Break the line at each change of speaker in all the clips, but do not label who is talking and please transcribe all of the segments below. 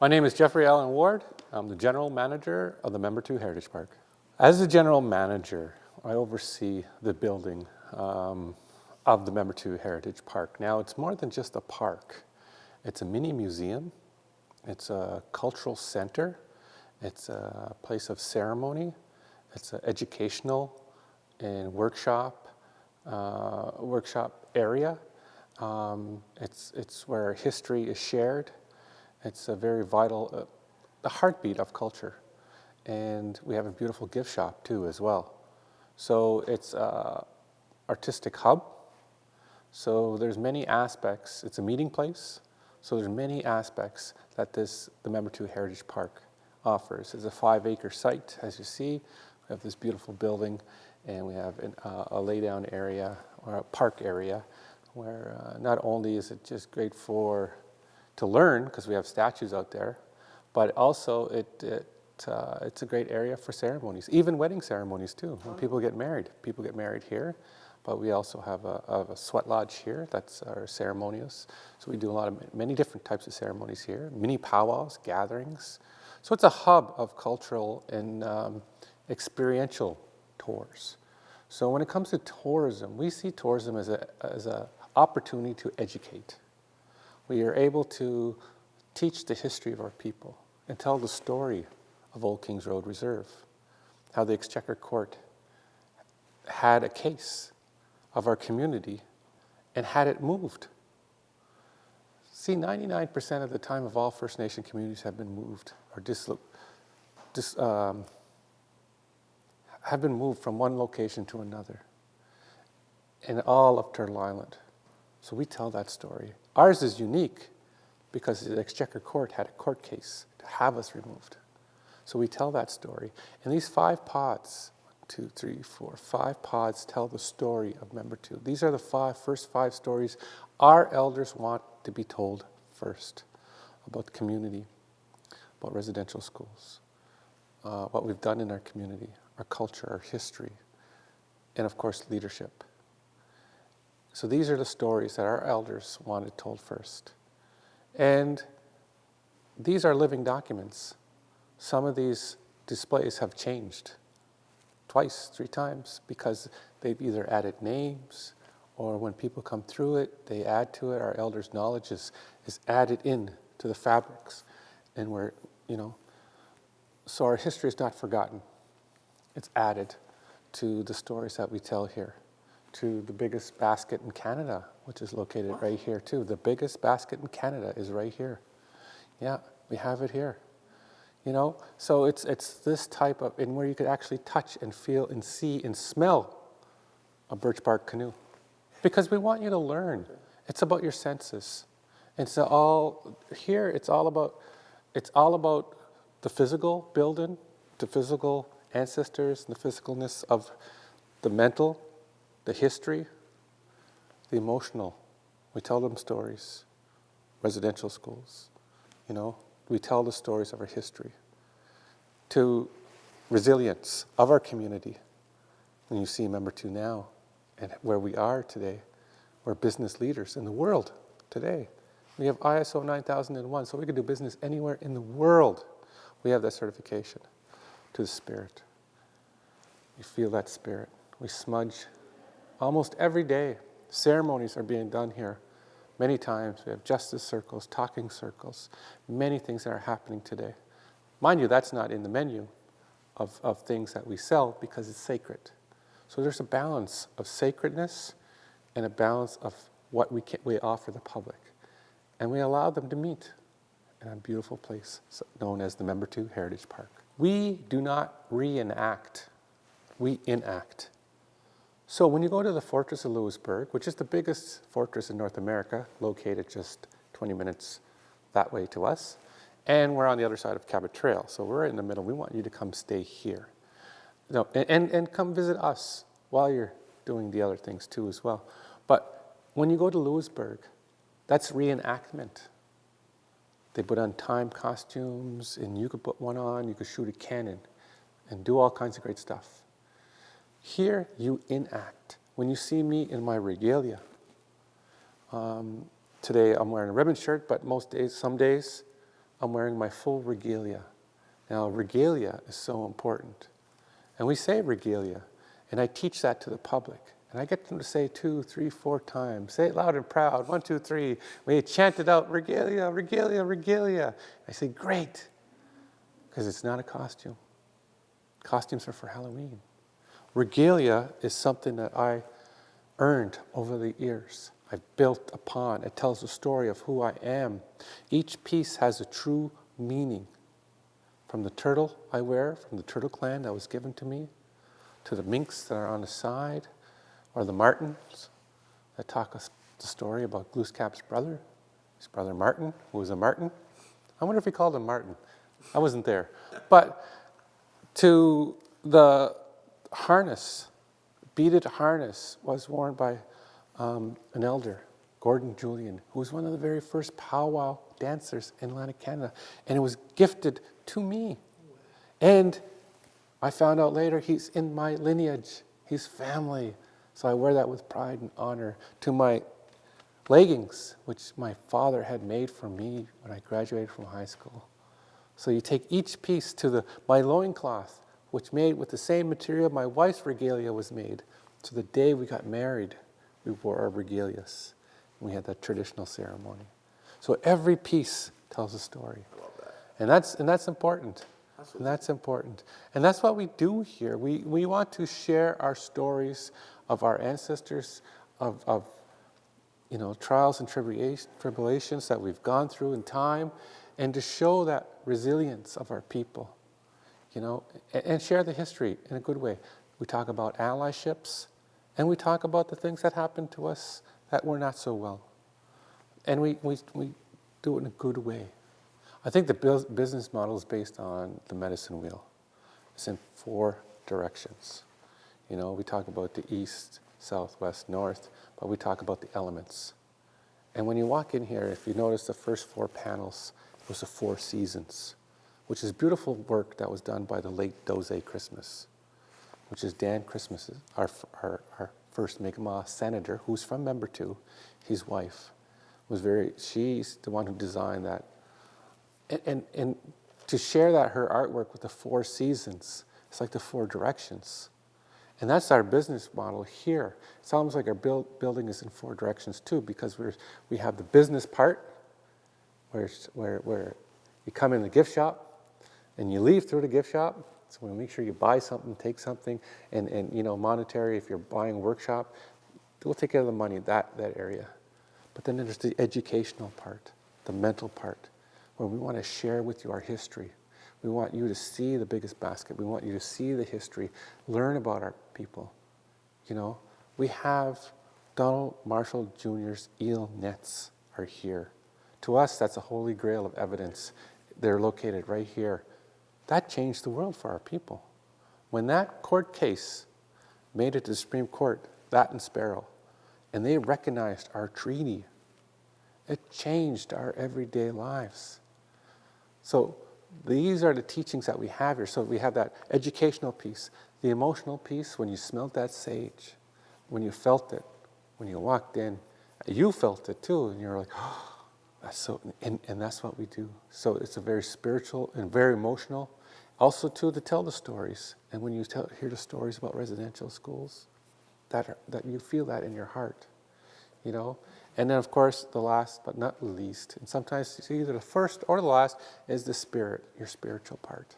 My name is Jeffrey Allen Ward. I'm the General Manager of the Membertou Heritage Park. As the General Manager, I oversee the building of the Membertou Heritage Park. Now, it's more than just a park. It's a mini museum. It's a cultural center. It's a place of ceremony. It's an educational and workshop area. It's where history is shared. It's a very vital, the heartbeat of culture. And we have a beautiful gift shop too as well. So it's an artistic hub. So there's many aspects. It's a meeting place. So there's many aspects that the Membertou Heritage Park offers. It's a 5-acre site, as you see. We have this beautiful building, and we have a laydown area or a park area where not only is it just great to learn, because we have statues out there, but also it's a great area for ceremonies, even wedding ceremonies too. When people get married here, but we also have a sweat lodge here. That's our ceremonious. So we do many different types of ceremonies here, mini powwows, gatherings. So it's a hub of cultural and experiential tours. So when it comes to tourism, we see tourism as an opportunity to educate. We are able to teach the history of our people and tell the story of Old Kings Road Reserve, how the Exchequer Court had a case of our community and had it moved. See, 99% of the time of all First Nation communities have been moved or have been moved from one location to another in all of Turtle Island. So we tell that story. Ours is unique because the Exchequer Court had a court case to have us removed. So we tell that story. And these 5 pods, 1, 2, 3, 4, 5 pods tell the story of Membertou. These are the first 5 stories our elders want to be told first about the community, about residential schools, what we've done in our community, our culture, our history, and of course, leadership. So these are the stories that our elders wanted told first. And these are living documents. Some of these displays have changed twice, 3 times, because they've either added names, or when people come through it, they add to it. Our elders' knowledge is added in to the fabrics. And so our history is not forgotten. It's added to the stories that we tell here, to the biggest basket in Canada, which is located right here too. The biggest basket in Canada is right here. Yeah, we have it here. So it's this type of, and where you could actually touch and feel and see and smell a birch bark canoe. Because we want you to learn. It's about your senses. It's all about the physical building, the physical ancestors, the physicalness of the mental, the history, the emotional. We tell them stories. Residential schools, we tell the stories of our history. To resilience of our community. When you see Membertou now and where we are today, we're business leaders in the world today. We have ISO 9001, so we can do business anywhere in the world. We have that certification to the spirit. We feel that spirit. We smudge almost every day. Ceremonies are being done here. Many times we have justice circles, talking circles, many things that are happening today. Mind you, that's not in the menu of things that we sell because it's sacred. So there's a balance of sacredness and a balance of what we offer the public. And we allow them to meet in a beautiful place known as the Membertou Heritage Park. We do not reenact, we enact. So when you go to the Fortress of Louisbourg, which is the biggest fortress in North America, located just 20 minutes that way to us, and we're on the other side of Cabot Trail, so we're in the middle. We want you to come stay here. And come visit us while you're doing the other things too as well. But when you go to Louisbourg, that's reenactment. They put on time costumes, and you could put one on, you could shoot a cannon, and do all kinds of great stuff. Here, you enact. When you see me in my regalia, today I'm wearing a ribbon shirt, but most days, some days, I'm wearing my full regalia. Now, regalia is so important. And we say regalia, and I teach that to the public. And I get them to say 2, 3, 4 times. Say it loud and proud. 1, 2, 3. We chant it out, regalia, regalia, regalia. I say, great, because it's not a costume. Costumes are for Halloween. Regalia is something that I earned over the years. I've built upon. It tells the story of who I am. Each piece has a true meaning. From the turtle I wear, from the turtle clan that was given to me, to the minks that are on the side, or the martins that talk us the story about Glooskap's brother, his brother Martin, who was a martin. I wonder if he called him Martin. I wasn't there. But to the harness, beaded harness was worn by an elder, Gordon Julian, who was one of the very first powwow dancers in Atlantic Canada. And it was gifted to me. And I found out later he's in my lineage. He's family. So I wear that with pride and honor. To my leggings, which my father had made for me when I graduated from high school. So you take each piece to my loincloth, which made with the same material my wife's regalia was made. So the day we got married, we wore our regalias. We had that traditional ceremony. So every piece tells a story.
I love that.
And that's important. And that's important. And that's what we do here. We want to share our stories of our ancestors, of trials and tribulations that we've gone through in time, and to show that resilience of our people, and share the history in a good way. We talk about allyships, and we talk about the things that happened to us that were not so well. And we do it in a good way. I think the business model is based on the medicine wheel. It's in 4 directions. We talk about the east, south, west, north, but we talk about the elements. And when you walk in here, if you notice the first 4 panels, it was the 4 seasons, which is beautiful work that was done by the late Doze Christmas, which is Dan Christmas, our first Mi'kmaq senator, who's from Membertou. His wife she's the one who designed that. And to share that, her artwork with the 4 seasons, it's like the 4 directions. And that's our business model here. It's almost like our building is in 4 directions too, because we have the business part, where you come in the gift shop, and you leave through the gift shop. So we make sure you buy something, take something, and monetary, if you're buying a workshop, we'll take care of the money, that area. But then there's the educational part, the mental part, where we want to share with you our history. We want you to see the biggest basket. We want you to see the history, learn about our people. We have Donald Marshall Jr.'s eel nets are here. To us, that's a holy grail of evidence. They're located right here. That changed the world for our people. When that court case made it to the Supreme Court, that and Sparrow, and they recognized our treaty, it changed our everyday lives. So these are the teachings that we have here. So we have that educational piece, the emotional piece, when you smelled that sage, when you felt it, when you walked in, you felt it too, and you're like, oh, that's so, and that's what we do. So it's a very spiritual and very emotional. Also too, to tell the stories. And when you hear the stories about residential schools, that you feel that in your heart, And then, of course, the last but not least, and sometimes it's either the first or the last, is the spirit, your spiritual part.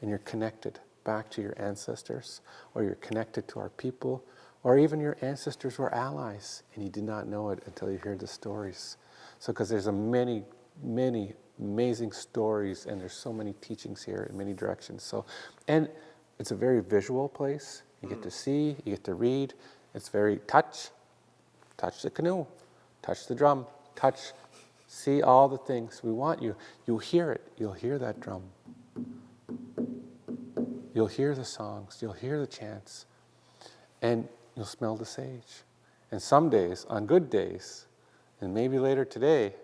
And you're connected back to your ancestors, or you're connected to our people, or even your ancestors were allies, and you did not know it until you hear the stories. So, because there's many, many amazing stories, and there's so many teachings here in many directions. So, and it's a very visual place. You get to see, you get to read. It's very touch the canoe, touch the drum, see all the things. We want you. You'll hear it. You'll hear that drum. You'll hear the songs. You'll hear the chants. And you'll smell the sage. And some days, on good days, and maybe later today,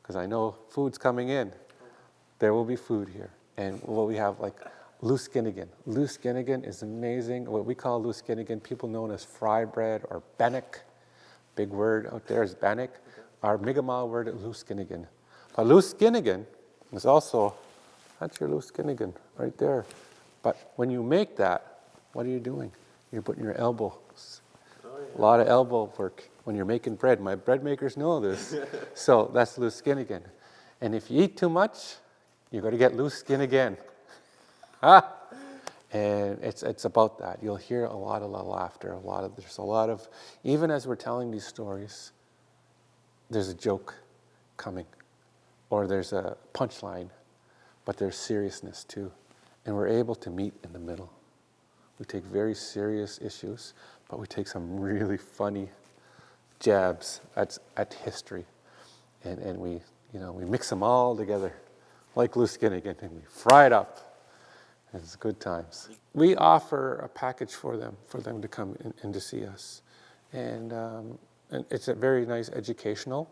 because I know food's coming in, there will be food here. And we have like Looskinnigan. Looskinnigan is amazing. What we call Looskinnigan, people know it as fry bread or bannock. Big word out there is bannock. Our Mi'kmaq word is Looskinnigan. But Looskinnigan There's also, that's your loose Ginnigan right there. But when you make that, what are you doing? You're putting your elbows. A lot of elbow work when you're making bread. My bread makers know this. So that's loose skin again. And if you eat too much, you're going to get loose skin again. Ah! And it's about that. You'll hear a lot of laughter, there's a lot of, even as we're telling these stories, there's a joke coming, or there's a punchline, but there's seriousness too. And we're able to meet in the middle. We take very serious issues, but we take some really funny jabs at history. And we mix them all together, like loose skin again, and we fry it up. It's good times. We offer a package for them to come in to see us. And it's a very nice educational,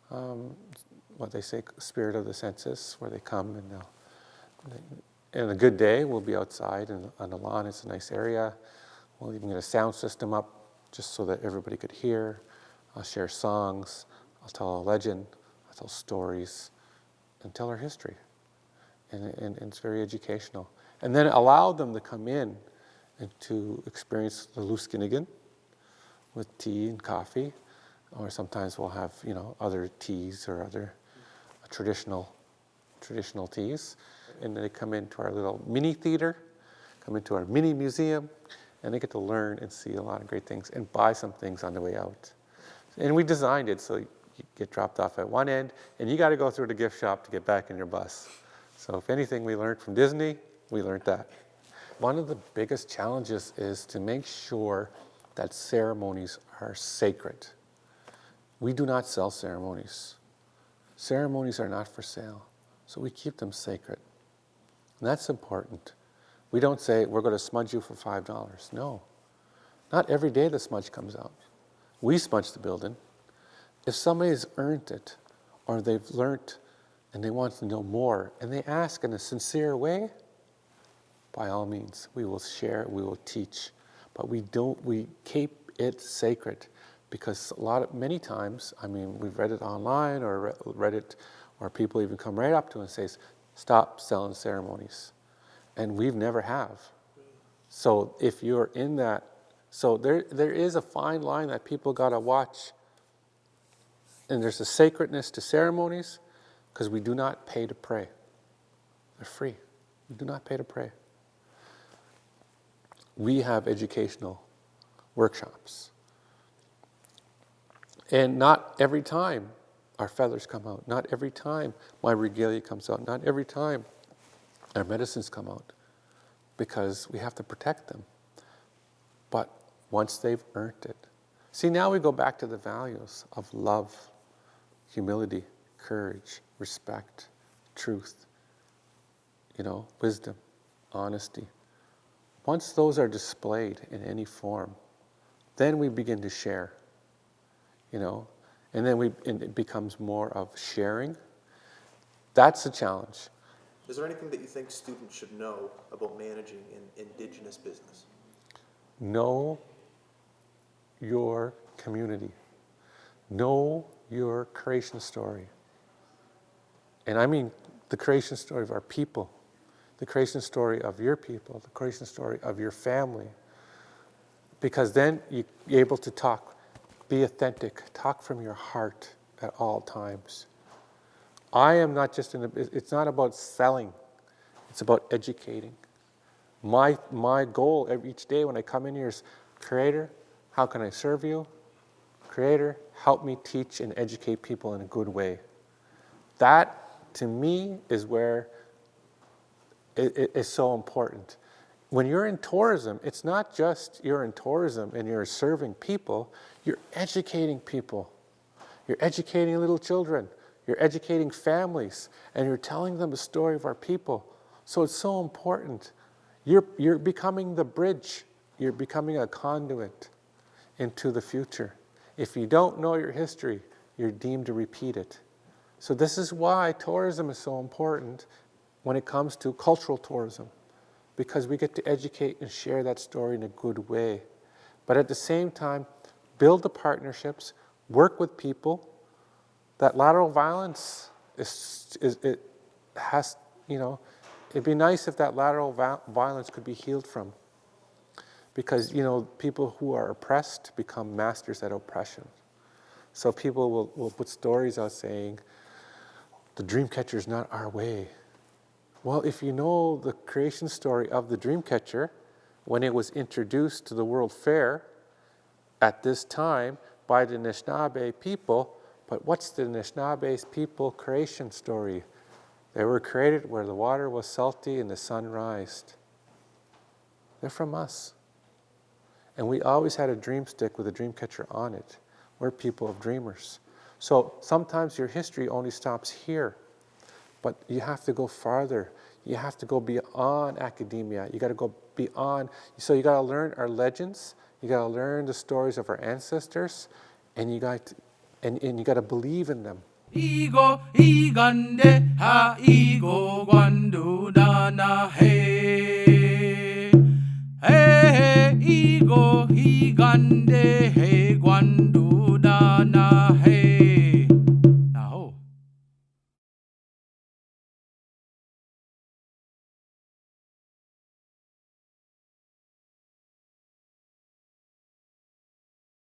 what they say, spirit of the senses, where they come and a good day, we'll be outside on the lawn. It's a nice area. We'll even get a sound system up just so that everybody could hear. I'll share songs. I'll tell a legend. I'll tell stories and tell our history. And it's very educational. And then allow them to come in and to experience the loose Ginnigan with tea and coffee. Or sometimes we'll have, other teas or other traditional teas. And they come into our little mini theater, come into our mini museum, and they get to learn and see a lot of great things and buy some things on the way out. And we designed it so you get dropped off at one end, and you got to go through the gift shop to get back in your bus. So if anything we learned from Disney, we learned that. One of the biggest challenges is to make sure that ceremonies are sacred. We do not sell ceremonies. Ceremonies are not for sale, so we keep them sacred. And that's important. We don't say, we're going to smudge you for $5. No. Not every day the smudge comes out. We smudge the building. If somebody's earned it, or they've learnt and they want to know more, and they ask in a sincere way, by all means, we will share, we will teach. But we keep it sacred, because many times, we've read it online or read it, or people even come right up to us and say, stop selling ceremonies. And we've never have. So if you're in that, so there is a fine line that people got to watch. And there's a sacredness to ceremonies, because we do not pay to pray. They're free. We do not pay to pray. We have educational workshops. And not every time our feathers come out. Not every time my regalia comes out. Not every time our medicines come out. Because we have to protect them. But once they've earned it. See, now we go back to the values of love, humility, courage, respect, truth, wisdom, honesty. Once those are displayed in any form, then we begin to share, and then it becomes more of sharing. That's the challenge.
Is there anything that you think students should know about managing an Indigenous business?
Know your community. Know your creation story. And I mean the creation story of our people, the creation story of your people, the creation story of your family. Because then you're able to talk, be authentic, talk from your heart at all times. I am not just it's not about selling, it's about educating. My goal each day when I come in here is, Creator, how can I serve you? Creator, help me teach and educate people in a good way. That, to me, is where it is so important. When you're in tourism, it's not just you're in tourism and you're serving people, you're educating people. You're educating little children. You're educating families. And you're telling them the story of our people. So it's so important. You're becoming the bridge. You're becoming a conduit into the future. If you don't know your history, you're deemed to repeat it. So this is why tourism is so important when it comes to cultural tourism, because we get to educate and share that story in a good way. But at the same time, build the partnerships, work with people. That lateral violence has, it'd be nice if that lateral violence could be healed from. Because, people who are oppressed become masters at oppression. So people will put stories out saying, the dream catcher is not our way. Well, if you know the creation story of the dream catcher, when it was introduced to the World Fair at this time by the Anishinaabe people, but what's the Anishinaabes people creation story? They were created where the water was salty and the sun rised. They're from us. And we always had a dream stick with a dream catcher on it. We're people of dreamers. So sometimes your history only stops here, but you have to go farther. You have to go beyond academia. You got to go beyond. So you got to learn our legends. You got to learn the stories of our ancestors, and you got to believe in them.
Ego igande ha ego guandu dana he. Hey, ego igande